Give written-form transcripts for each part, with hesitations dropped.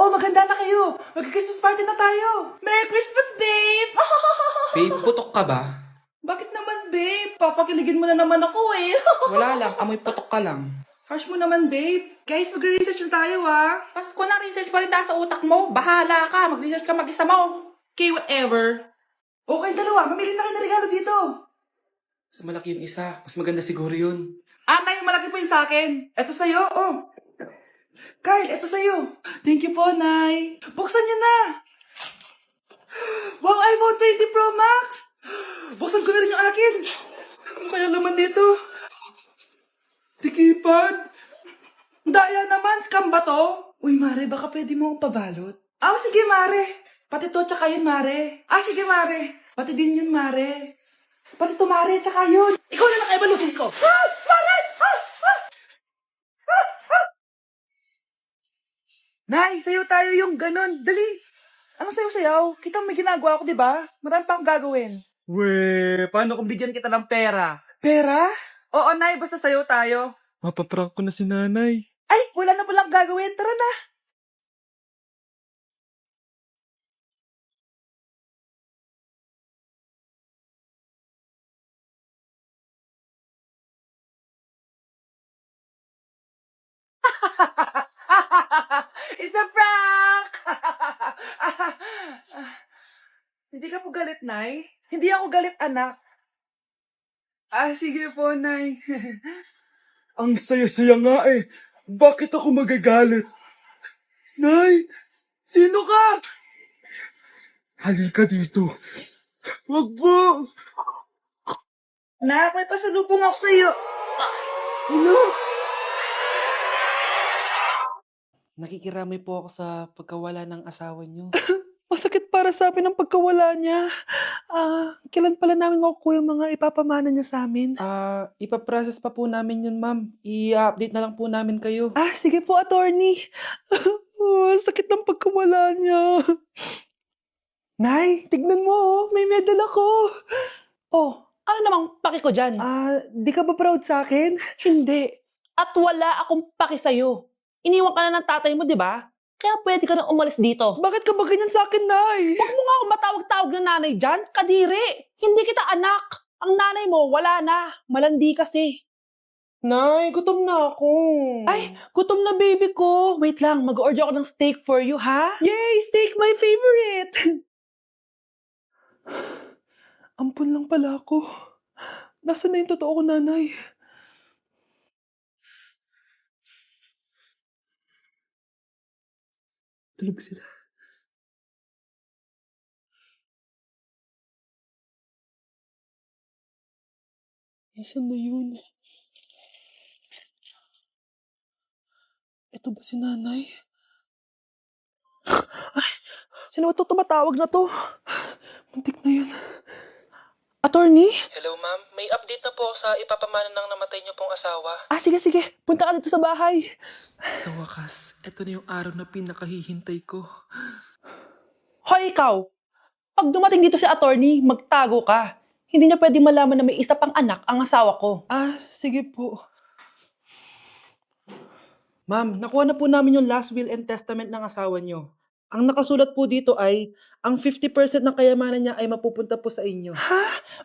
Oo, maganda na kayo. Mag-Christmas party na tayo. Merry Christmas, babe! Babe, putok ka ba? Bakit naman, babe? Papakiligin mo na naman ako eh. Wala lang, amoy putok ka lang. Harsh mo naman, babe. Guys, mag-research na tayo, Pasko na, research pa rin nasa utak mo. Bahala ka, mag-research ka mag-isa mo. Okay, whatever. Okay, dalawa. Mamili na kayo ng regalo dito. Mas malaki yung isa, mas maganda siguro yun. Nay, malaki po yung sa akin. Ito sa'yo, oh. Kyle, ito sa'yo. Thank you po, Nay. Buksan niyo na. Wow, iPhone 20 Pro Max. Buksan ko na rin yung akin. Ano kaya laman dito? Tikipad. Daya naman, scam ba to? Uy, Mare, baka pwede mo akong pabalot. Sige, Mare. Pati to, tsaka yun, Mare. Sige, Mare. Pati din yun, Mare. Pati to, Mare, tsaka yun. Ikaw na lang ay balutin ko. Mare! Nay, sayo tayo yung ganun. Dali. Anong sayo-sayaw? Kita may ginagawa ko, di ba? Marami pa akong gagawin. Weh, paano kung bigyan kita ng pera? Pera? Oo, Nay. Basta sayo tayo. Mapaprank ko na si nanay. Ay, wala na palang gagawin. Tara na. It's a prank! Hindi ka po galit, Nay? Hindi ako galit, anak. Sige po, Nay. Ang saya-saya nga eh. Bakit ako magagalit? Nay, sino ka? Halika dito. Wag po. Nak, may pasalubong ako sa'yo. Ano? Nakikiramay po ako sa pagkawala ng asawa niyo. Masakit para sa amin ang pagkawala niya. Kailan pala namin makukuha yung mga ipapamana niya sa amin? Ipaprocess pa po namin yun, ma'am. I-update na lang po namin kayo. Sige po, attorney. Sakit ng pagkawala niya. Nay, tignan mo, may medal ako. Ano namang paki ko dyan? Di ka ba proud sa akin? Hindi. At wala akong paki sa'yo. Iniwan ka na ng tatay mo, di ba? Kaya pwede ka na umalis dito. Bakit ka ba ganyan sa akin, Nay? Huwag mo nga akong matawag-tawag na nanay dyan. Kadiri. Hindi kita anak. Ang nanay mo, wala na. Malandi kasi. Nay, gutom na ako. Ay, gutom na baby ko. Wait lang, mag-order ako ng steak for you, ha? Yay! Steak, my favorite! Ampun lang pala ako. Nasaan na yung totoo ko, Nanay? Tulog sila. Nasaan na yun? Ito ba si Nanay? Sino ba ito tumatawag na to? Muntik na yun. Attorney? Hello, ma'am. May update na po sa ipapamana ng namatay niyo pong asawa. Sige. Punta ka dito sa bahay. Sa wakas, ito na yung araw na pinakahihintay ko. Hoy, ikaw! Pag dumating dito si attorney, magtago ka. Hindi niya pwede malaman na may isa pang anak ang asawa ko. Sige po. Ma'am, nakuha na po namin yung last will and testament ng asawa niyo. Ang nakasulat po dito ay, ang 50% ng kayamanan niya ay mapupunta po sa inyo.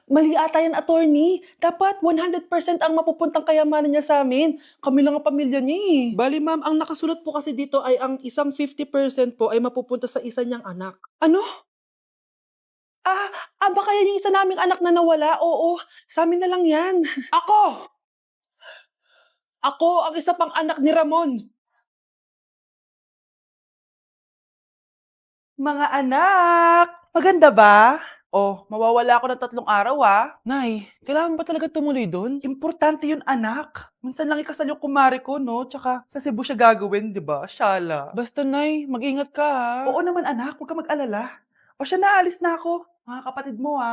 Mali ata yan, attorney. Dapat 100% ang mapupuntang kayamanan niya sa amin. Kami lang ang pamilya niya eh. Bali ma'am, ang nakasulat po kasi dito ay ang isang 50% po ay mapupunta sa isa niyang anak. Ano? Baka yan yung isa naming anak na nawala? Oo, sa amin na lang yan. Ako! Ako ang isa pang anak ni Ramon. Mga anak! Maganda ba? Mawawala ako ng 3 araw Nay, kailangan ba talaga tumuloy doon? Importante yun, anak. Minsan lang ikasal yung kumare ko, no? Tsaka sa Cebu siya gagawin, di ba? Shala. Basta, Nay, mag-ingat ka, Oo naman, anak. Huwag ka mag-alala. Siya na, alis na ako. Mga kapatid mo,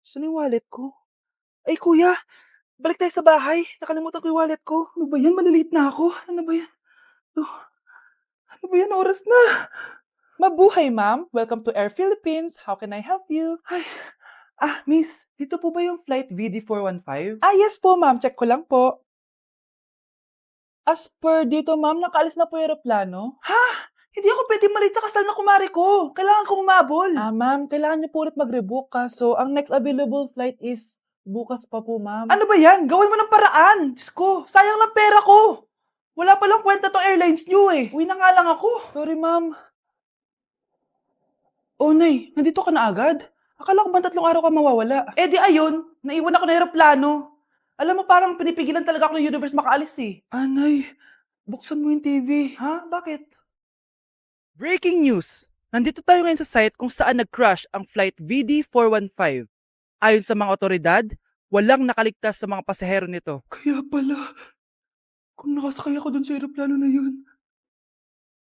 Saan yung wallet ko? Ay, kuya! Balik tayo sa bahay. Nakalimutan ko yung wallet ko. Ano ba yan? Maliliit na ako. Ano ba yan? Ano ba yan? Oras na. Mabuhay, ma'am. Welcome to Air Philippines. How can I help you? Miss. Dito po ba yung flight VD415? Yes po, ma'am. Check ko lang po. As per dito, ma'am, nakaalis na po yung aeroplano. Ha? Hindi ako pwede malit sa kasal na kumari ko. Kailangan kong umabol. Ma'am, kailangan niyo po ulit mag-rebook so ang next available flight is bukas pa po, ma'am. Ano ba yan? Gawin mo ng paraan. Diyos ko, sayang lang pera ko. Wala palang kwenta tong airlines niyo eh. Uwi na nga lang ako. Sorry, ma'am. Oh, Nay, nandito ka na agad? Akala ko ba 3 araw ka mawawala? Eh di ayun, naiwan ako ng aeroplano. Alam mo, parang pinipigilan talaga ako ng universe makaalis eh. Anay, buksan mo yung TV. Ha? Bakit? Breaking news! Nandito tayo ngayon sa site kung saan nag-crash ang flight VD415. Ayon sa mga otoridad, walang nakaligtas sa mga pasahero nito. Kaya pala, kung nakasakay ako dun sa aeroplano na yun,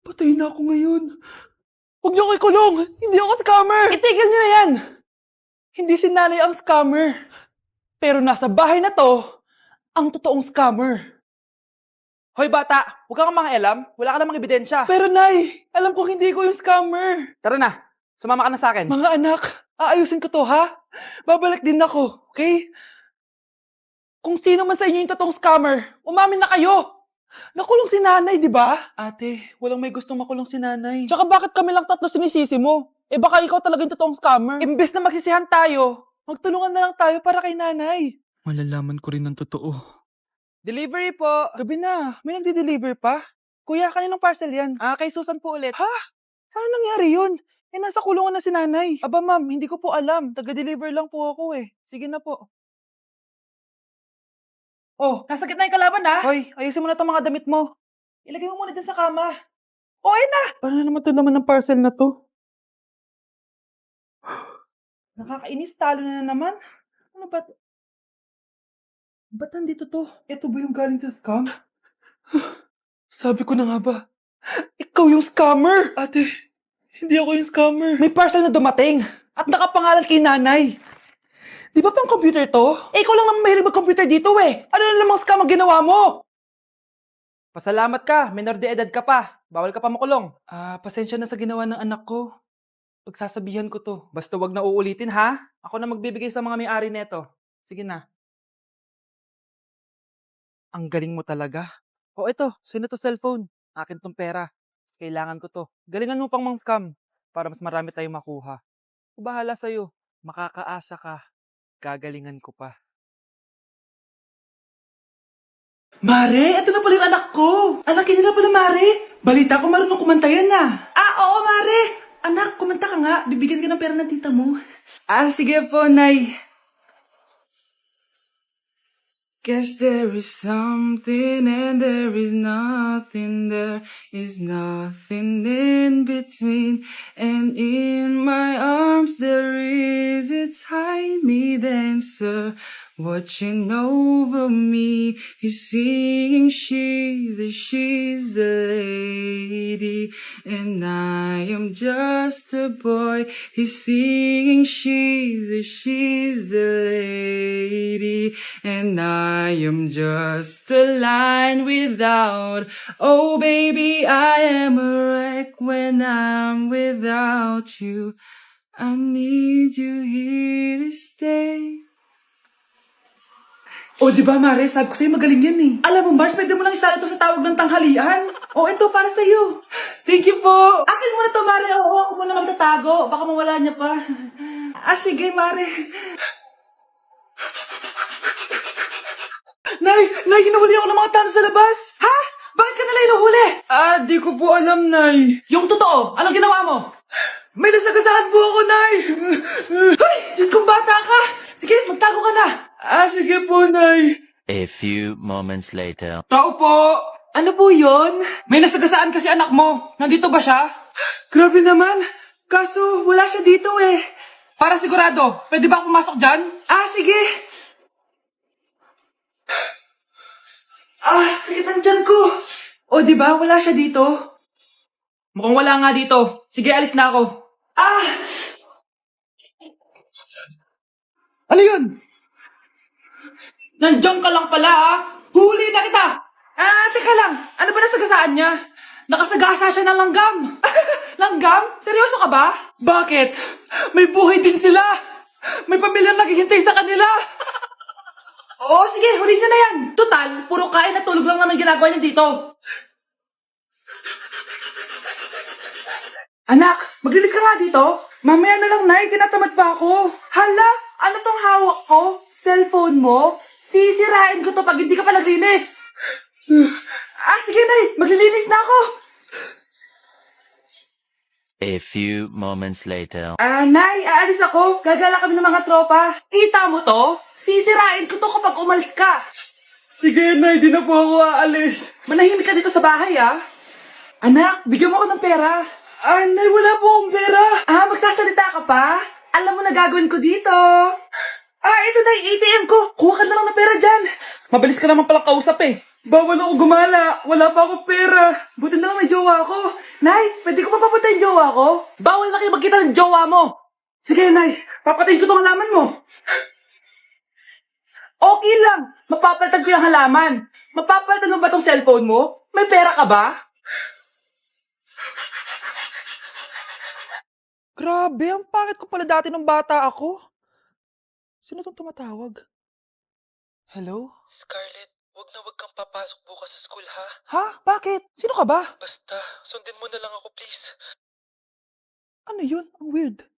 patay na ako ngayon. Huwag niyo ako ikulong! Hindi ako scammer! Itigil niyo na yan! Hindi si nanay ang scammer. Pero nasa bahay na to, ang totoong scammer. Hoy bata, huwag kang mangialam. Wala ka namang ebidensya. Pero nay, alam ko hindi ko yung scammer. Tara na, sumama ka na sa akin. Mga anak, aayusin ko to ha? Babalik din ako, okay? Kung sino man sa inyo yung totoong scammer, umamin na kayo. Nakulong si nanay, di ba? Ate, walang may gustong makulong si nanay. Tsaka bakit kami lang 3 sinisisi mo? Eh baka ikaw talaga yung totoong scammer. Imbes na magsisihan tayo, magtulungan na lang tayo para kay nanay. Malalaman ko rin ang totoo. Delivery po. Gabi na. May nagde-deliver pa? Kuya, kaninong parcel yan? Kay Susan po ulit. Ha? Paano nangyari yun? Eh, nasa kulungan na si nanay. Aba ma'am, hindi ko po alam. Taga-deliver lang po ako eh. Sige na po. Oh, nasa gitna yung kalaban ha? Hoy, ayusin mo na itong mga damit mo. Ilagay mo muna din sa kama. O, ayun na! Paano naman ito naman ng parcel na to? Nakakainis, talo na naman. Ano ba? Ba't nandito to? Ito ba yung galing sa scam? Sabi ko na nga ba? Ikaw yung scammer! Ate, hindi ako yung scammer. May parcel na dumating at nakapangalan kay nanay. Di ba pang computer to? Eh, ikaw lang naman mahilig mag-computer dito eh. Ano na namang scam ang ginawa mo? Pasalamat ka, minor de edad ka pa. Bawal ka pa makulong. Pasensya na sa ginawa ng anak ko. Pagsasabihan ko to. Basta wag na uulitin ha. Ako na magbibigay sa mga may-ari neto. Sige na. Ang galing mo talaga. O ito, sino to cellphone? Akin tong pera. Mas kailangan ko to. Galingan mo pang mang scam para mas marami tayong makuha. O bahala sa'yo. Makakaasa ka. Gagalingan ko pa. Mare, ito na pala yung anak ko. Anak niya na pala, Mare. Balita ko marunong kumanta yan na. Oo, Mare. Anak, kumanta ka nga. Bibigyan ka ng pera ng tita mo. Sige po, Nay. Guess there is something and there is nothing, there is nothing in between, and in my arms there is a tiny dancer watching over me. He's singing, she's a lady, and I am just a boy. He's singing, she's a lady, and I am just a line without. Oh baby, I am a wreck when I'm without you. I need you here to stay. O, di ba, Mare? Sabi ko sa'yo, magaling yan eh. Alam mo, Mars, pwede mo lang isala ito sa tawag ng tanghalian. O, ito, para sa'yo. Thank you po. Akin mo na to, Mare. Oo, ako muna magtatago. Baka mawala niya pa. Sige, Mare. Nay, hinuhuli ako ng mga tao sa labas. Ha? Bakit ka nila hinuhuli? Di ko po alam, Nay. Yung totoo, anong ginawa mo? May nasagasaan po ako, Nay. Ay, Diyos kong bata ka. Sige, magtago ka na. Sige po, Nay. A few moments later. Tao po! Ano po yon? May nasagasaan kasi anak mo. Nandito ba siya? Grabe naman. Kaso, wala siya dito eh. Para sigurado, pwede ba pumasok dyan? Sige. Sakit ang tiyan ko. O, di ba? Wala siya dito. Mukhang wala nga dito. Sige, alis na ako. Ano yun? Nandiyan ka lang pala, ha? Huli na kita! Teka lang. Ano ba nasagasaan niya? Nakasagasa siya ng langgam. Langgam? Seryoso ka ba? Bakit? May buhay din sila. May pamilyang naghihintay sa kanila. Oo, sige, huli nyo na yan. Total, puro kain at tulog lang naman ginagawa niya dito. Anak, maglinis ka nga dito. Mamaya na lang, Nay. Tinatamad pa ako. Hala, ano tong hawak ko? Cellphone mo? Sisirain ko to pag hindi ka pa naglinis. Sige, Nay. Maglilinis na ako. A few moments later. Nay, aalis ako. Gagala kami ng mga tropa. Kita mo to? Sisirain ko to kapag umalis ka. Sige, Nay. Di na po ako aalis. Manahimik ka dito sa bahay, ah. Anak, bigyan mo ako ng pera. Nay, wala po akong pera. Magsasalita ka pa? Alam mo na gagawin ko dito. Ito na yung ATM ko. Kuha ka na lang ng pera dyan. Mabilis ka naman palang kausap eh. Bawal ako gumala. Wala pa akong pera. Buti na lang may jowa ko. Nay, pwede ko pa papatayin jowa ko? Bawal na kayo magkita ng jowa mo. Sige, Nay. Papatayin ko tong halaman mo. Okay lang. Mapapalitan ko yung halaman. Mapapalitan mo ba tong cellphone mo? May pera ka ba? Grabe, ang pangit ko pala dati nung bata ako. Sino tong tumatawag? Hello? Scarlett, wag kang papasok bukas sa school ha. Ha? Bakit? Sino ka ba? Basta, sundin mo na lang ako please. Ano yun? Ang weird.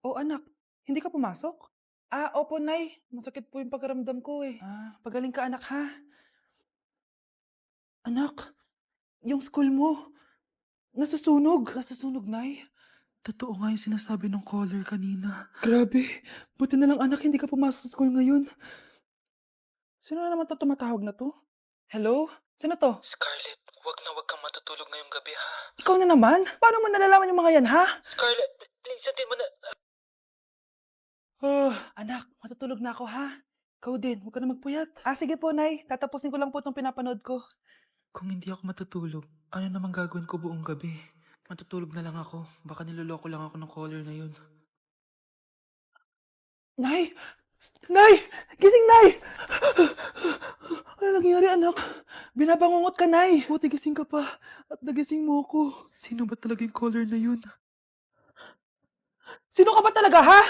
Anak, hindi ka pumasok? Opo, Nay. Masakit po yung pagkaramdam ko eh. Pagaling ka, anak, ha? Anak, yung school mo, nasusunog. Nasusunog, Nay? Totoo nga yung sinasabi ng caller kanina. Grabe. Buti na lang, anak, hindi ka pumasok sa school ngayon. Sino na naman to tumatawag na to? Hello? Sino to? Scarlett, wag kang matutulog ngayong gabi ha. Ikaw na naman? Paano mo nalalaman yung mga yan, ha? Scarlett, please, sundin mo na. Anak, matutulog na ako, ha? Ikaw din, huwag ka na magpuyat. Sige po, Nay. Tatapusin ko lang po itong pinapanood ko. Kung hindi ako matutulog, ano namang gagawin ko buong gabi? Matutulog na lang ako. Baka niloloko lang ako ng caller na yun. Nay! Nay! Gising, Nay! Ano nangyari, anak? Binabangungot ka, Nay. Buti gising ka pa. At nagising mo ko. Sino ba talaga yung caller na yun? Sino ka ba talaga, ha?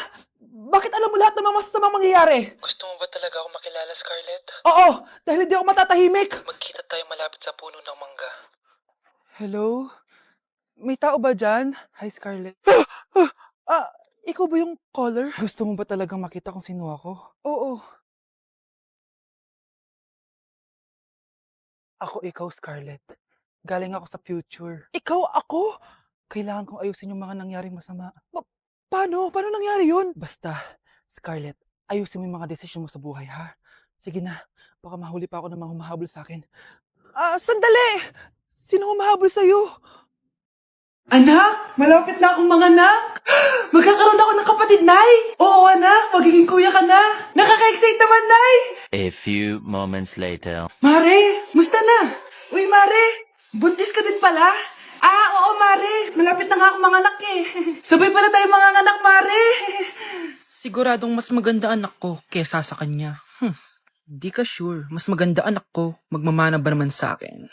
Bakit alam mo lahat ng mga masasamang mangyayari? Gusto mo ba talaga ako makilala, Scarlett? Oo, dahil hindi ako matatahimik. Magkita tayo malapit sa puno ng mangga. Hello? May tao ba dyan? Hi, Scarlett. Ikaw ba yung caller? Gusto mo ba talagang makita kung sino ako? Oo. Ako ikaw, Scarlett. Galing ako sa future. Ikaw ako? Kailangan kong ayusin yung mga nangyaring masama. Paano? Paano nangyari yun? Basta, Scarlett, ayusin mo yung mga desisyon mo sa buhay, ha? Sige na, baka mahuli pa ako ng mga humahabol sa akin. Sandali! Sino humahabol sa'yo? Anak, malapit na akong manganak. Magkakaroon ako ng kapatid, Nay. Oo, anak, magiging kuya ka na. Nakaka-excite naman, Nay. A few moments later. Mare, musta na? Uy, Mare, buntis ka din pala? Oo, Mare. Malapit na nga akong manganak eh. Sabay pala tayo manganganak, Mare. Siguradong mas maganda anak ko kesa sa kanya. Di ka sure. Mas maganda anak ko. Magmamana ba naman sa akin?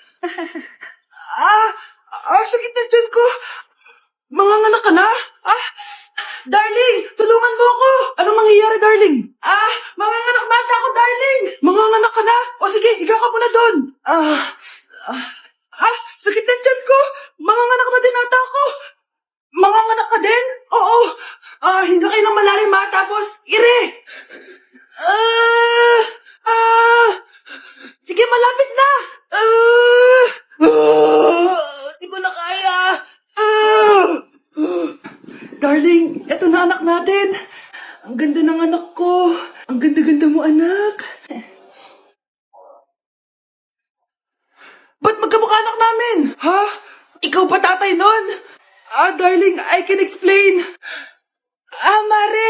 Sakit na dyan ko. Manganganak ka na? Darling, tulungan mo ako. Anong mangyayari, darling? Manganganak bata ako, darling. Manganganak ka na? O sige, higa ka muna doon. Sakit na dyan ko. Manganganak na din ata ako. Manganganak ka din? Oo. Hindi kayo ng malalim ha, tapos ire. Sige, malapit na. Di ko na kaya. Darling, eto na anak natin. Ang ganda ng anak ko. Ang ganda-ganda mo, anak. Ba't magkamukha anak namin? Ha? Ikaw ba tatay nun? Darling, I can explain. Mare,